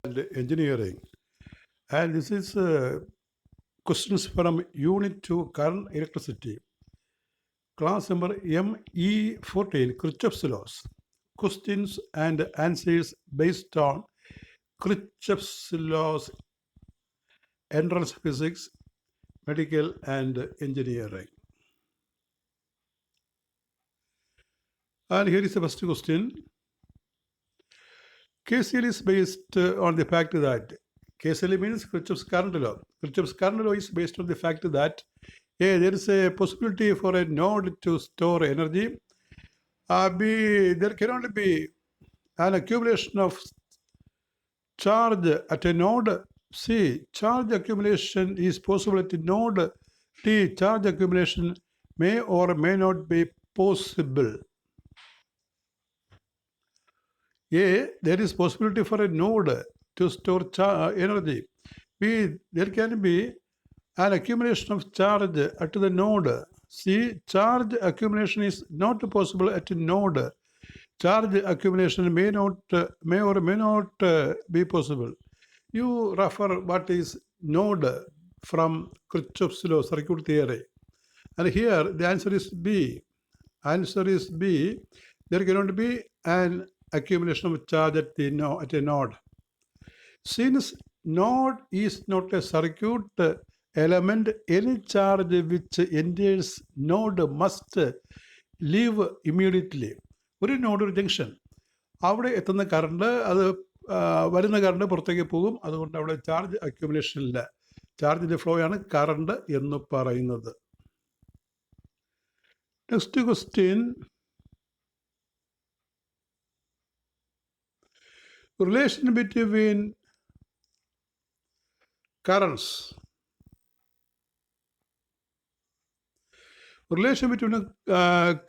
and engineering. And this is questions from Unit 2 Current Electricity. Class number ME-14 Kirchhoff's laws. Questions and answers based on Kirchhoff's laws, entrance physics, medical and engineering. And here is the first question. KCL is based on the fact that KCL means Kirchhoff's current law. Kirchhoff's current law is based on the fact that there is a possibility for a node to store energy. B, there cannot be an accumulation of charge at a node. C, charge accumulation is possible at a node. D, charge accumulation may or may not be possible. A, there is possibility for a node to store energy. B, there can be an accumulation of charge at the node. C, charge accumulation is not possible at a node. Charge accumulation may or may not be possible. You refer what is node from Kirchhoff's law, circuit theory. And here the answer is B. Answer is B. There cannot be an accumulation of charge at a node. Since node is not a circuit element, any charge which enters node must leave immediately. ഒരു node ഒരു junction, അവിടെ എത്തുന്ന current അത് വരുന്ന current പുറത്തേക്ക് പോകും. അതുകൊണ്ട് അവിടെ ചാർജ് അക്യുമുലേഷൻ ഇല്ല. ചാർജിൻ്റെ ഫ്ലോ ആണ് കറണ്ട് എന്ന് പറയുന്നത്. Next question. Relation between currents. Relation between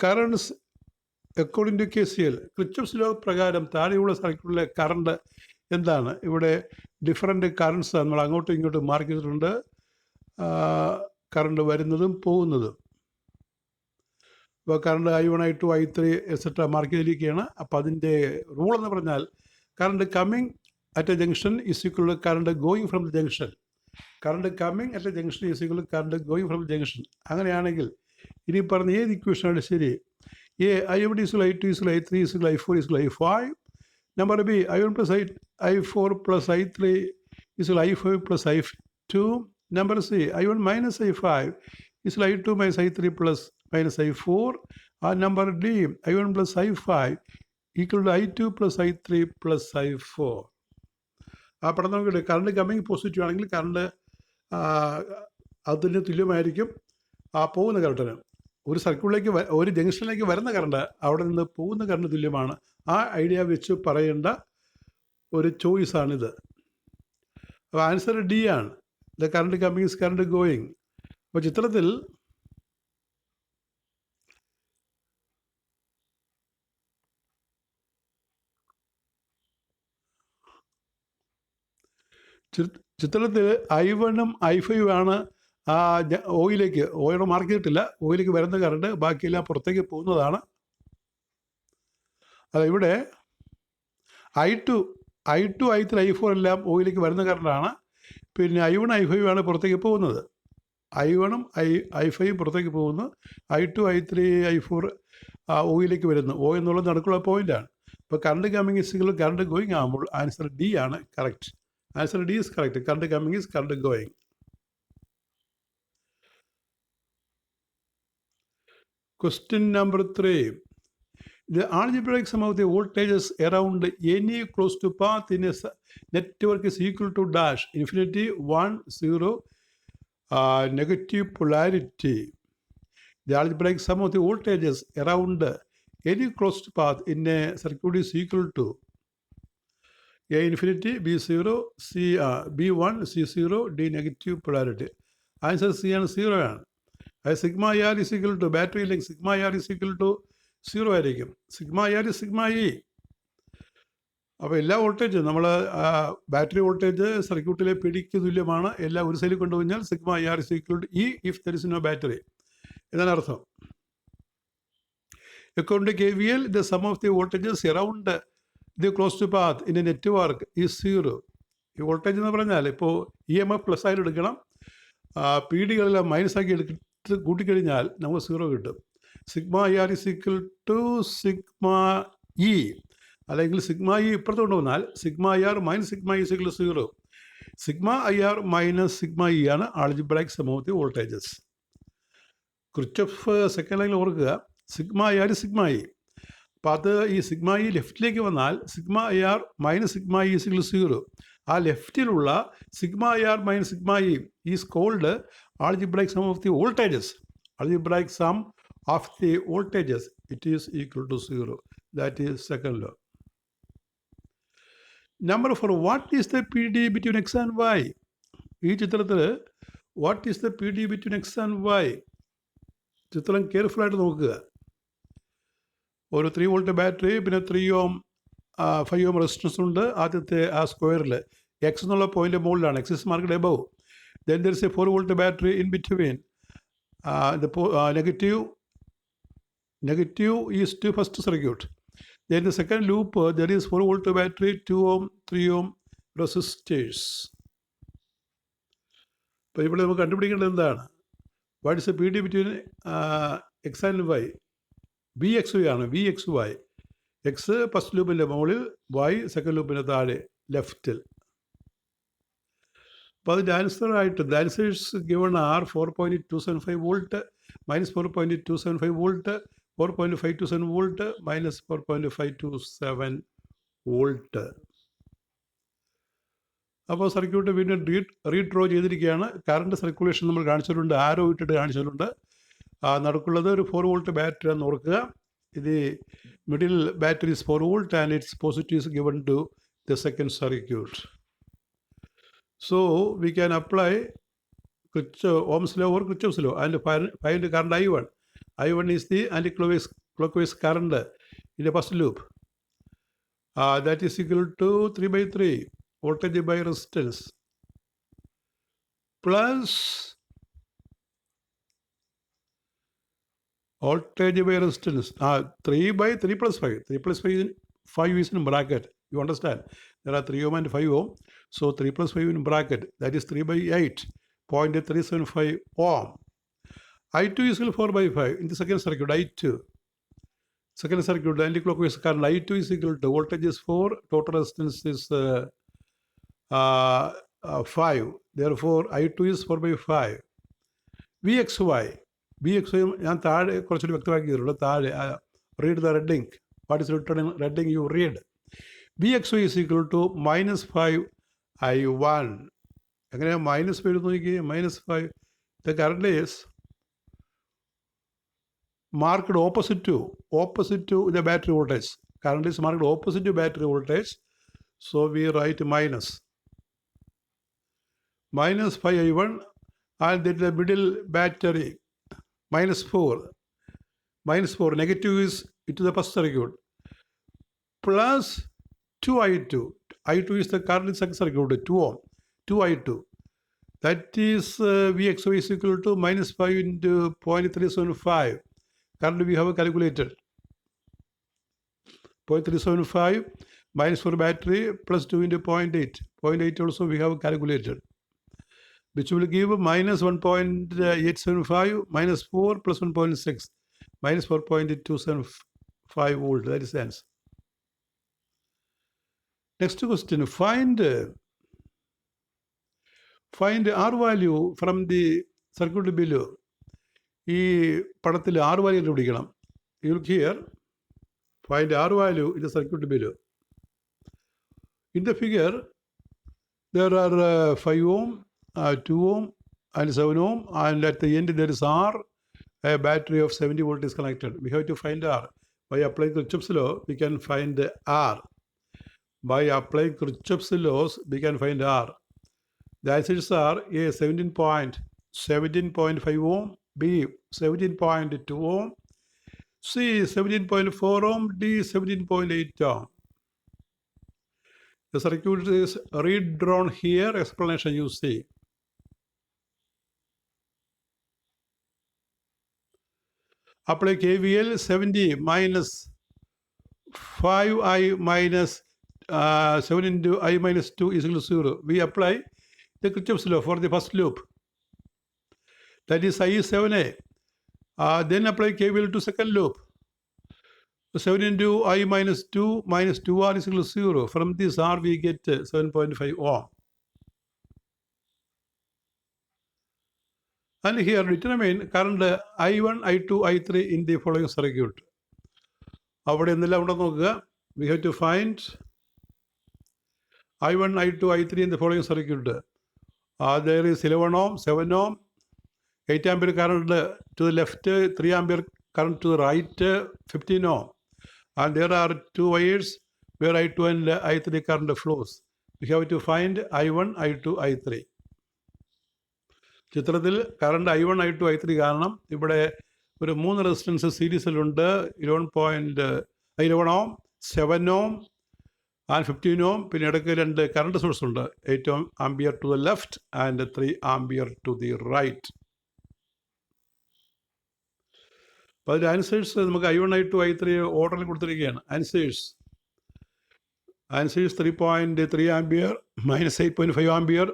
currents according to KCL. Kirchhoff's law പ്രകാരം താഴെയുള്ള സർക്യൂട്ടിലെ കറണ്ട് എന്താണ്? ഇവിടെ ഡിഫറെൻ്റ് കറണ്ട്സ് നമ്മൾ അങ്ങോട്ടും ഇങ്ങോട്ടും മാർക്ക് ചെയ്തിട്ടുണ്ട്. കറണ്ട് വരുന്നതും പോകുന്നതും. ഇപ്പോൾ current I1, I2, I3 etcetera mark ചെയ്തിരിക്കുകയാണ്. അപ്പോൾ അതിൻ്റെ റൂൾ എന്ന് പറഞ്ഞാൽ current coming at a junction is equal to current going from the junction. Current coming at a junction is equal to current going from the junction. അങ്ങനെയാണെങ്കിൽ ഇനി പറഞ്ഞ ഏത് ഇക്വേഷനാണ് ശരി? A, I1 is equal to I2 is equal to I3 is equal to I4 is equal to I5. Number B, I1 plus I4 plus I3 is equal to I5 plus I2. Number C, I1 minus I5 is equal to I2 minus I3 plus minus I4. Number D, I1 plus I5 equal to I2 plus I3 plus I4. ആ പഠനം നോക്കിയിട്ട് current coming positive ആണെങ്കിൽ current അതിന് തുല്യമായിരിക്കും ആ പോകുന്ന കറണ്ടിന്. ഒരു സർക്യൂട്ടിലേക്ക് ഒരു ജംഗ്ഷനിലേക്ക് വരുന്ന കറണ്ട് അവിടെ നിന്ന് പോകുന്ന കറണ്ട് തുല്യമാണ്. ആ ഐഡിയ വെച്ച് പറയേണ്ട ഒരു ചോയ്സാണിത്. അപ്പോൾ ആൻസർ ഡി ആണ്. The current coming is current going. അപ്പോൾ ചിത്രത്തിൽ I1ഉം I5 ആണ് ഓയിലേക്ക്, ഓയുടെ മാർക്ക് ചെയ്തിട്ടില്ല, ഓയിലേക്ക് വരുന്ന കറണ്ട്, ബാക്കിയെല്ലാം പുറത്തേക്ക് പോകുന്നതാണ്. അല്ല, ഇവിടെ I2, I3, I4 എല്ലാം ഓയിലേക്ക് വരുന്ന കറണ്ടാണ്. പിന്നെ I1, I5 ആണ് പുറത്തേക്ക് പോകുന്നത്. I1ഉം I5ഉം പുറത്തേക്ക് പോകുന്നു. I2, I3, I4 ഓയിലേക്ക് വരുന്നു. ഓ എന്നുള്ളത് നടക്കുള്ള പോയിൻ്റാണ്. ഇപ്പോൾ current coming is equal to current going ആകുമ്പോൾ ആൻസർ ഡി ആണ് correct. Answer D is correct. Current coming is current going. Question number 3. The algebraic sum of the voltages around any closed path in a network is equal to dash infinity 1 0 negative polarity. The algebraic sum of the voltages around any closed path in a circuit is equal to A infinity, B0, B1, C0, D negative polarity. Answer C ആണ് 0 ആണ്. അത് sigma R is equal to battery ഇല്ലെങ്കിൽ sigma R is equal to 0 ആയിരിക്കും. Sigma R sigma E. അപ്പോൾ എല്ലാ വോൾട്ടേജും നമ്മൾ battery voltage സർക്യൂട്ടിലെ പിടിക്ക് തുല്യമാണ്. എല്ലാം ഒരു സൈഡിൽ കൊണ്ടുപോയാൽ sigma R is equal to E if there is no battery എന്നാണ് അർത്ഥം. According to KVL, the sum of the voltages around the closed path in a network is 0. ഈ വോൾട്ടേജ് എന്ന് പറഞ്ഞാൽ ഇപ്പോൾ EMF പ്ലസ് ആയിട്ട് എടുക്കണം, പി ഡികളെല്ലാം മൈനസ് ആക്കി എടുത്ത് കൂട്ടിക്കഴിഞ്ഞാൽ നമുക്ക് 0 കിട്ടും. Sigma IR is equal to sigma E, അല്ലെങ്കിൽ സിഗ്മ ഇ ഇപ്പുറത്ത് കൊണ്ടുവന്നാൽ sigma IR minus sigma E is equal to 0. Sigma IR minus sigma E ആണ് algebraic sum of the voltages. Kirchhoff second ലൈനിൽ ഓർക്കുക, സിഗ്മ IR സിഗ്മ ഇ. അപ്പോൾ അത് ഈ sigma E ലെഫ്റ്റിലേക്ക് വന്നാൽ sigma IR minus sigma E is equal to 0. ആ ലെഫ്റ്റിലുള്ള sigma IR minus sigma E is called algebraic sum of the voltages. Algebraic sum of the voltages, it is equal to 0. That is second law. Number 4, what is the PD between x and y? ഈ ചിത്രത്തിൽ what is the PD between x and y? ചിത്രം കെയർഫുള്ളായിട്ട് നോക്കുക. ഒരു 3 volt battery, പിന്നെ 3 ഓം 5 ohm resistance ഉണ്ട്. ആദ്യത്തെ ആ സ്ക്വയറിൽ എക്സ് എന്നുള്ള പോയിന്റ് മുകളിലാണ്, X is marked above. Then there is a 4 volt battery in between. Negative is to first circuit. Then the second loop, there is 4 volt battery, 2 ohm, 3 ohm resistors. അപ്പോൾ ഇവിടെ നമുക്ക് കണ്ടുപിടിക്കേണ്ടത് എന്താണ്? What is a PD between x and y? VXY ആണ്, VXY. X first ലൂപ്പിൻ്റെ മുകളിൽ, y second ലൂപ്പിൻ്റെ താഴെ ലെഫ്റ്റിൽ. അപ്പോൾ അതിൻ്റെ ആൻസറായിട്ട് the answers given are 4.275 volt, minus 4.275 volt, 4.527 volt, minus 4.527 volt. അപ്പോൾ സർക്യൂട്ട് വീണ്ടും റീഡ്രോ ചെയ്തിരിക്കുകയാണ്. കറണ്ട് സർക്കുലേഷൻ നമ്മൾ കാണിച്ചിട്ടുണ്ട്, ആരോ ഇട്ടിട്ട് കാണിച്ചിട്ടുണ്ട്. നടക്കുള്ളത് ഒരു 4 വോൾട്ട് ബാറ്ററി എന്ന് ഓർക്കുക. ഇത് middle battery is 4 volt and it's positive is given to the second circuit. So we can apply Ohm's law or Kirchhoff's law and find the current I1. I1 is the anti-clockwise current in the first loop. That is equal to 3/3 voltage by resistance plus voltage by resistance. 3/3 plus 5. 3 plus 5 is in bracket. You understand? There are 3 ohm and 5 ohm. So 3 plus 5 in bracket, that is 3/8, 0.375 ohm. I2 is equal to 4/5 in the second circuit. I2, second circuit, the anti-clockwise current I2 is equal to voltage is 4, total resistance is 5. Therefore, I2 is 4/5. VXY ഞാൻ താഴെ കുറച്ചുകൂടി വ്യക്തമാക്കിയിട്ടുള്ളൂ. താഴെ read the red ink. What is written in red ink? You read. VXY is equal to minus 5 I1. എങ്ങനെയാണ് minus 5 നോക്കിയേ? -5. The current is marked opposite to the battery voltage. Current is marked opposite to battery voltage. So we write minus 5 I1, and then the middle battery -4. Negative is into the first circuit, plus 2 I2. I2 is the current in second circuit, 2 ohm, 2 I2. That is VXY is equal to -5 into 0.375. Currently we have calculated 0.375 minus for battery plus 2 into 0.8. 0.8 also we have calculated, which will give minus 1.875 minus 4 plus 1.6 minus 4.275 volt. That is the answer. Next question, find R value from the circuit below. ഈ പടത്തിൽ R value കണ്ടുപിടിക്കണം. You look here, find R value in the circuit below. In the figure, there are 5 ohm, 2 ohm and 7 ohm, and at the end there is R, a battery of 70 volt is connected. We have to find R. By applying Kirchhoff's law, we can find R. By applying Kirchhoff's laws, we can find R. The answers are A 17.5 ohm, B 17.2 ohm, C 17.4 ohm, D 17.8 ohm. The circuit is redrawn here. Explanation you see. Apply KVL. 70 minus 5i minus 7 into I minus 2 is equal to 0. We apply the Kirchhoff's law for the first loop. That is I is 7a. Then apply KVL to second loop. 7 into I minus 2R is equal to 0. From this R we get 7.5 ohm. And here determine current I1, I2, I3 in the following circuit. We have to find I1, I2, I3 in the following circuit. There is 11 ohm, 7 ohm, 8 ampere current to the left, 3 ampere current to the right, 15 ohm. And there are 2 wires where I2 and I3 current flows. We have to find I1, I2, I3. ചിത്രത്തിൽ current I1, I2, I3 കാരണം ഇവിടെ ഒരു 3 resistance സീരീസിലുണ്ട്. 11 Om, 7 ohm and 15 ഓം. പിന്നെ ഇടയ്ക്ക് 2 current source ഉണ്ട്. 8 ampere to the left and 3 ampere to the right. അപ്പോൾ അതിൻ്റെ answers നമുക്ക് I1, I2, I3 ഓർഡറിൽ കൊടുത്തിരിക്കുകയാണ്. Answers 3.3 ampere, minus 8.5 ampere,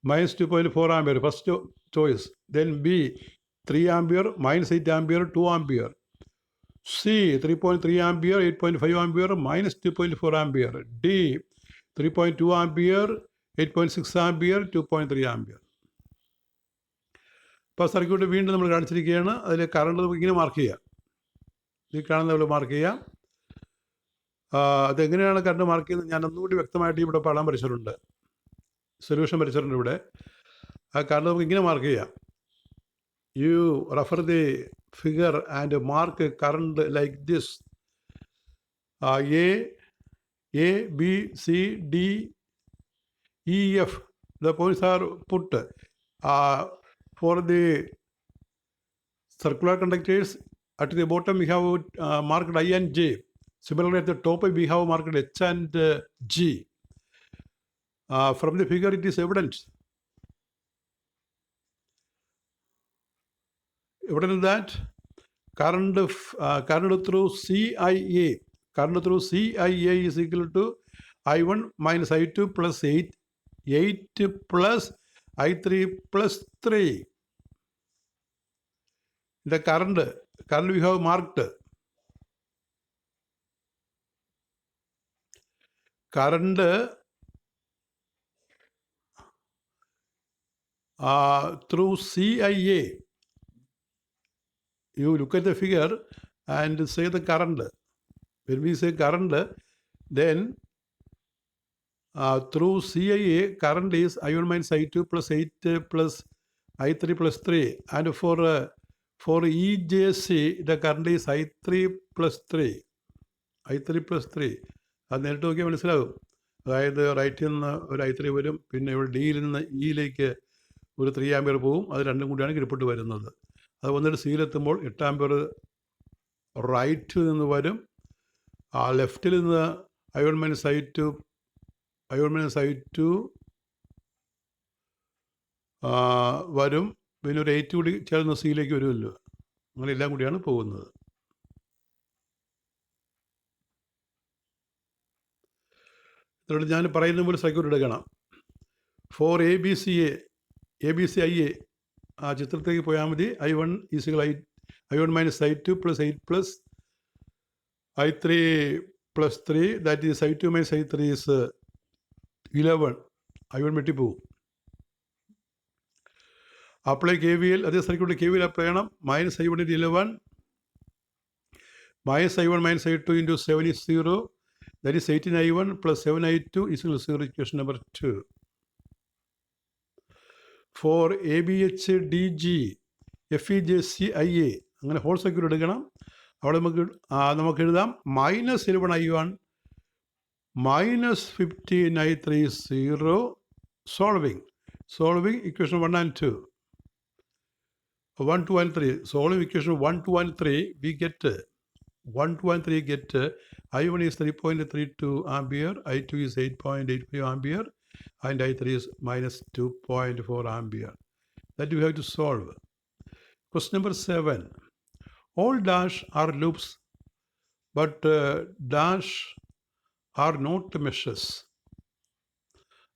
minus 2.4 ampere, first choice. Then B, 3 ampere, minus 8 ampere, 2 ampere. C, 3.3 ampere, 8.5 ampere, minus 2.4 ampere. D, 3.2 ampere, 8.6 ampere, 2.3 ampere. ഇപ്പോൾ circuit വീണ്ടും നമ്മൾ കാണിച്ചിരിക്കുകയാണ്. അതിൽ current നമുക്ക് ഇങ്ങനെ മാർക്ക് ചെയ്യാം. ഈ കാണുന്ന പോലെ മാർക്ക് ചെയ്യാം. അതെങ്ങനെയാണ് കറണ്ട് മാർക്ക് ചെയ്യുന്നത് ഞാൻ ഒന്നുകൂടി വ്യക്തമായിട്ട് ഇവിടെ പടം വരച്ചിട്ടുണ്ട്, സൊല്യൂഷൻ വരച്ചിട്ടുണ്ട് ഇവിടെ. ആ കാരണം നമുക്ക് ഇങ്ങനെ മാർക്ക് ചെയ്യാം. U refer the figure and mark current like this. A B C D E F the points R puttu for the circular conductors. At the bottom we have marked I and J. Similarly at the top we have marked H and G. From the figure it is evident that current through CIA is equal to I1 minus I2 plus 8 plus I3 plus 3. The current we have marked. Current through CIA. You look at the figure and say the current. When we say current, then through CIA, current is I1 minus I2 plus 8 plus I3 plus 3. And for EJC, the current is I3 plus 3. I3 plus 3. അത് നേരിട്ട് നോക്കിയാൽ മനസ്സിലാകും. അതായത് റൈറ്റിൽ നിന്ന് ഒരു I3 വരും, പിന്നെ ഇവിടെ ഡിയിൽ നിന്ന് ഇയിലേക്ക് ഒരു 3 ആംപിയർ പോവും. അത് രണ്ടും കൂടിയാണ് കിരിപ്പിട്ട് വരുന്നത്. അത് വന്നിട്ട് സിയിലെത്തുമ്പോൾ 8 ആംപിയർ റൈറ്റിൽ നിന്ന് വരും. ലെഫ്റ്റിൽ നിന്ന് I1 minus I2 വരും. പിന്നെ ഒരു 8 കൂടി ചേർന്ന് സിയിലേക്ക് വരുമല്ലോ. അങ്ങനെ എല്ലാം കൂടിയാണ് പോകുന്നത്. അതുകൊണ്ട് ഞാൻ പറയുന്ന പോലെ സർക്യൂട്ട് എടുക്കണം. For A B C I A ആ ചിത്രത്തേക്ക് പോയാൽ മതി. I1 I1 minus I2 plus 8 plus I3 plus 3. That is I2 minus I3 is 11. I1 വെട്ടിപ്പോവും. Apply KVL. അതേ സർക്യൂട്ട് KVL അപ്ലൈ ചെയ്യണം. minus I1 into 11 minus I1 minus I2 into 7 is 0. That is 18I1 plus 7I2 is equal to 0. Equation number 2. For ABHDG FEJCIA അങ്ങനെ whole circuit എടുക്കണം. അവിടെ നമുക്ക് എഴുതാം -11I1 -15I3 0. Solving equation 1 and 2. 1, 2 and 3. Solving equation 1, 2 and 3 we get 1, 2 and 3 get I1 is 3.32 ampere, I2 is 8.85 ampere, and I3 is minus 2.4 ampere. That we have to solve. Question number 7. All dash are loops, but dash are not meshes.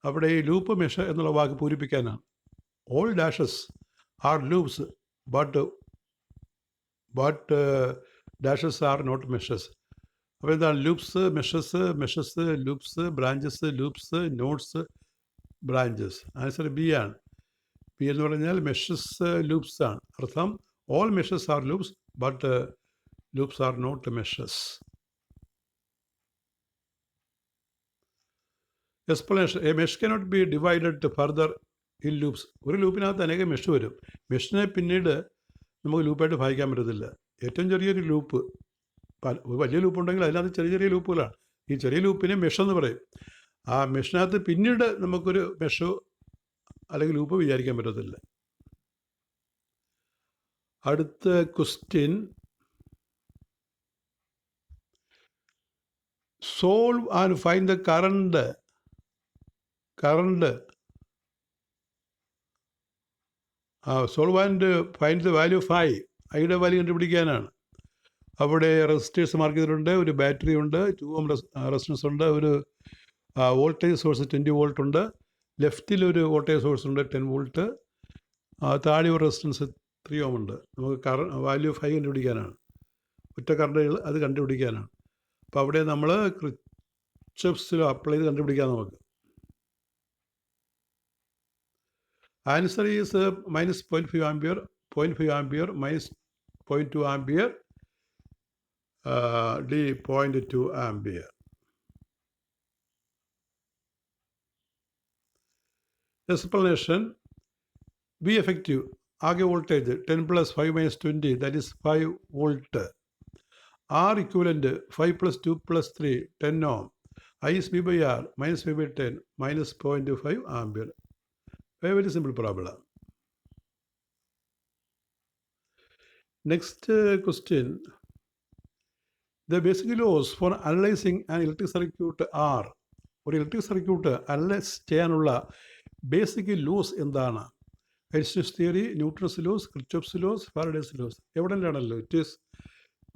അവിടെ ഈ loop mesh എന്നുള്ള വാക്ക് പൂരിപ്പിക്കാനാണ്. All dashes are loops but dashes are not meshes. അപ്പോൾ എന്താണ് loops, meshes, loops, branches, loops, nodes, branches. Answer B ആണ്. B എന്ന് പറഞ്ഞാൽ മെഷസ് ലൂപ്സ് ആണ്. അർത്ഥം all meshes are loops but loops are not meshes. Explanation. A mesh cannot be divided further in loops. ഒരു ലൂപ്പിനകത്ത് അനേകം മെഷ് വരും. മെഷിനെ പിന്നീട് നമുക്ക് ലൂപ്പായിട്ട് ഭാഗിക്കാൻ പറ്റത്തില്ല. ഏറ്റവും ചെറിയൊരു ലൂപ്പ്, വലിയ ലൂപ്പ് ഉണ്ടെങ്കിൽ അതിനകത്ത് ചെറിയ ചെറിയ ലൂപ്പുകളാണ്. ഈ ചെറിയ ലൂപ്പിനെ മെഷ് എന്ന് പറയും. ആ മെഷിനകത്ത് പിന്നീട് നമുക്കൊരു മെഷോ അല്ലെങ്കിൽ ലൂപ്പ് വിചാരിക്കാൻ പറ്റത്തില്ല. അടുത്ത question. Solve and find the current solve and find the value of I. ഐയുടെ വാല്യൂ കണ്ടുപിടിക്കാനാണ്. അവിടെ റെസിസ്റ്റേഴ്സ് മാർക്ക് ചെയ്തിട്ടുണ്ട്, ഒരു ബാറ്ററി ഉണ്ട്, 2 ohm റെസിസ്റ്റൻസ് ഉണ്ട്, ഒരു വോൾട്ടേജ് സോഴ്സ് 20 വോൾട്ട് ഉണ്ട്, ലെഫ്റ്റിലൊരു വോൾട്ടേജ് സോഴ്സ് ഉണ്ട് 10 വോൾട്ട്, താഴെ ഒരു റെസിസ്റ്റൻസ് 3 ohm ഉണ്ട്. നമുക്ക് വാല്യൂ ഓഫ് ഐ കണ്ടുപിടിക്കാനാണ്. ഒറ്റ കറണ്ടുകൾ അത് കണ്ടുപിടിക്കാനാണ്. അപ്പോൾ അവിടെ നമ്മൾ കിർച്ചോഫ്സ് ലോ അപ്ലൈ ചെയ്ത് കണ്ടുപിടിക്കാം നമുക്ക്. Answer is minus 0.5 ampere, 0.5 ampere minus 0.2 ampere, D 0.2 ampere. Explanation. B effective. ആകെ voltage 10 + 5 - 20 that is 5 volt. R equivalent 5 + 2 + 3 10 ohm. I is V by R minus V by 10 minus 0.5 ampere. Very simple problem. Next question. The basic laws for analyzing an electric circuit are. ഒരു electric circuit analyse ചെയ്യാനുള്ള basic laws എന്താണ്? Einstein's theory, Newton's laws, Kirchhoff's laws, Faraday's laws. എവിടെയാണല്ലോ? It is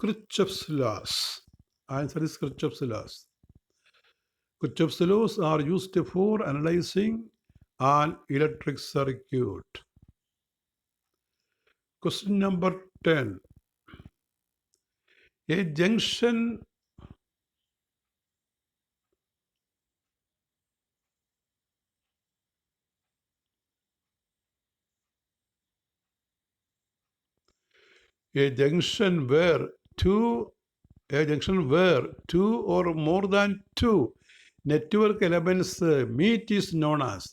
Kirchhoff's laws. Answer is Kirchhoff's laws. Kirchhoff's laws are used for analyzing an electric circuit. Question number 10. A junction where two or more than two network elements meet is known as.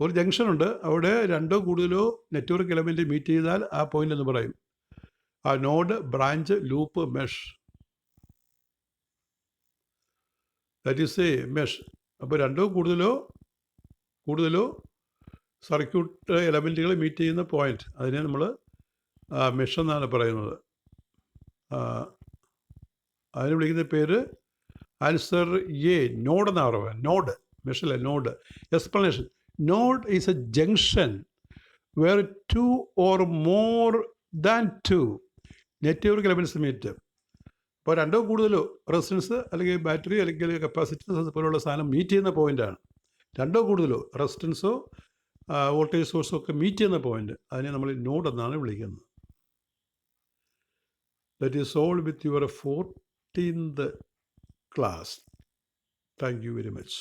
ഒരു junction ഉണ്ട്, അവിടെ രണ്ടോ കൂടുതലോ network element meet ചെയ്താൽ ആ point എന്ന് പറയും. ആ node, branch, loop, mesh. That is A mesh. അപ്പോൾ രണ്ടോ കൂടുതലോ സർക്യൂട്ട് എലമെൻറ്റുകൾ മീറ്റ് ചെയ്യുന്ന പോയിന്റ്, അതിനെ നമ്മൾ മെഷ് എന്നാണ് പറയുന്നത്. അതിന് വിളിക്കുന്ന പേര് ആൻസർ എ, നോഡ് എന്നാണ് പറയുക. നോഡ്, മെഷല്ല, node. Explanation. Node is a junction where 2 or more than 2 network elements meet. അപ്പോൾ രണ്ടോ കൂടുതലോ റെസിസ്റ്റൻസ് അല്ലെങ്കിൽ ബാറ്ററി അല്ലെങ്കിൽ കപ്പാസിറ്റൻസ് പോലുള്ള സാധനം മീറ്റ് ചെയ്യുന്ന പോയിൻ്റാണ്. രണ്ടോ കൂടുതലോ റെസിസ്റ്റൻസോ വോൾട്ടേജ് സോഴ്സോ ഒക്കെ മീറ്റ് ചെയ്യുന്ന പോയിന്റ്, അതിനെ നമ്മൾ നോഡ് എന്നാണ് വിളിക്കുന്നത്. That is all with your 14th class. Thank you very much.